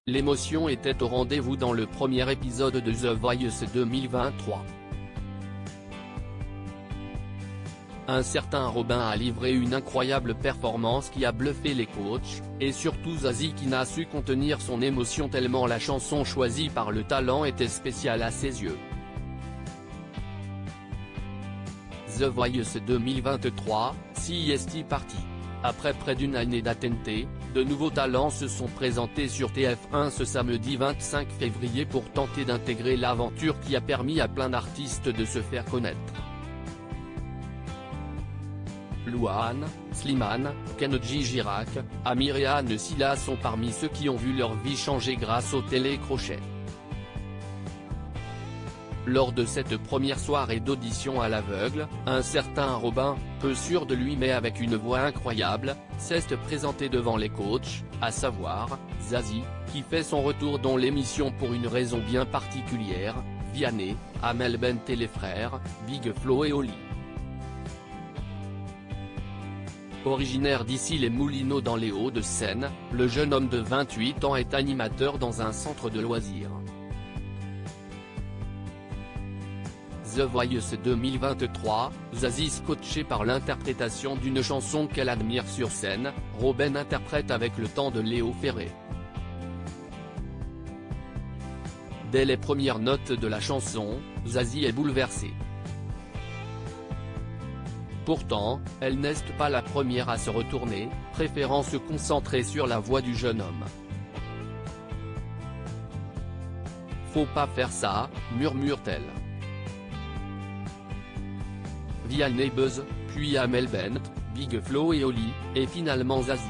L'émotion était au rendez-vous dans le premier épisode de The Voice 2023. Un certain Robin a livré une incroyable performance qui a bluffé les coachs, et surtout Zazie qui n'a su contenir son émotion tellement la chanson choisie par le talent était spéciale à ses yeux. The Voice 2023, CEST Party. Après près d'une année d'attente, de nouveaux talents se sont présentés sur TF1 ce samedi 25 février pour tenter d'intégrer l'aventure qui a permis à plein d'artistes de se faire connaître. Louane, Slimane, Kenji Girac, Amir et Anne Silla sont parmi ceux qui ont vu leur vie changer grâce au télécrochet. Lors de cette première soirée d'audition à l'aveugle, un certain Robin, peu sûr de lui mais avec une voix incroyable, s'est présenté devant les coachs, à savoir, Zazie, qui fait son retour dans l'émission pour une raison bien particulière, Vianney, Amel Bent et les frères, Big Flo et Oli. Originaire d'ici les Moulineaux dans les Hauts-de-Seine, le jeune homme de 28 ans est animateur dans un centre de loisirs. The Voice 2023, Zazie scotché par l'interprétation d'une chanson qu'elle admire sur scène, Robin interprète avec le temps de Léo Ferré. Dès les premières notes de la chanson, Zazie est bouleversée. Pourtant, elle n'est pas la première à se retourner, préférant se concentrer sur la voix du jeune homme. Faut pas faire ça, murmure-t-elle. Vianney buzz, puis Amel Bent, Big Flo et Oli, et finalement Zazie.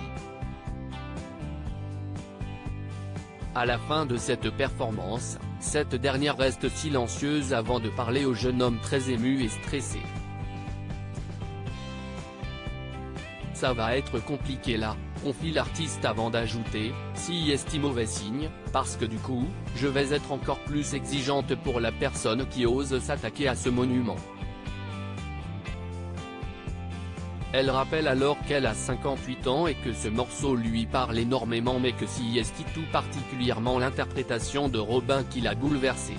À la fin de cette performance, cette dernière reste silencieuse avant de parler au jeune homme très ému et stressé. Ça va être compliqué là, confie l'artiste avant d'ajouter, si est mauvais signe, parce que du coup, je vais être encore plus exigeante pour la personne qui ose s'attaquer à ce monument. Elle rappelle alors qu'elle a 58 ans et que ce morceau lui parle énormément mais que si est tout particulièrement l'interprétation de Robin qui l'a bouleversée.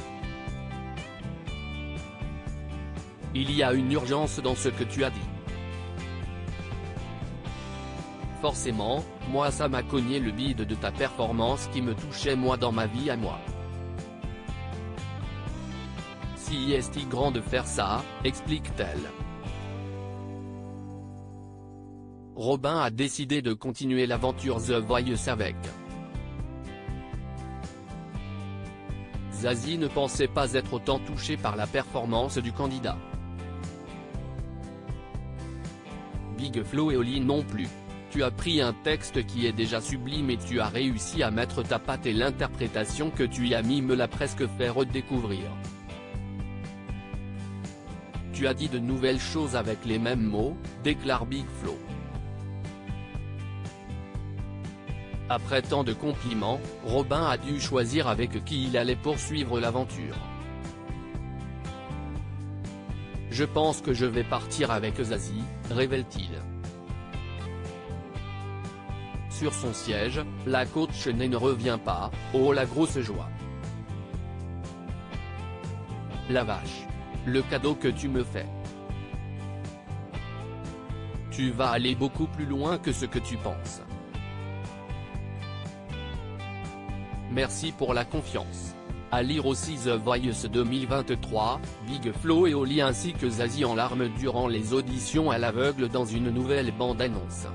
Il y a une urgence dans ce que tu as dit. Forcément, moi ça m'a cogné le bide de ta performance qui me touchait moi dans ma vie à moi. Si est grand de faire ça, explique-t-elle. Robin a décidé de continuer l'aventure The Voice avec. Zazie ne pensait pas être autant touchée par la performance du candidat. Big Flo et Oli non plus. Tu as pris un texte qui est déjà sublime et tu as réussi à mettre ta patte et l'interprétation que tu y as mis me l'a presque fait redécouvrir. Tu as dit de nouvelles choses avec les mêmes mots, déclare Big Flo. Après tant de compliments, Robin a dû choisir avec qui il allait poursuivre l'aventure. Je pense que je vais partir avec Zazie, révèle-t-il. Sur son siège, la coach ne revient pas, oh la grosse joie. La vache. Le cadeau que tu me fais. Tu vas aller beaucoup plus loin que ce que tu penses. Merci pour la confiance. À lire aussi The Voice 2023, Big Flo et Oli ainsi que Zazie en larmes durant les auditions à l'aveugle dans une nouvelle bande-annonce.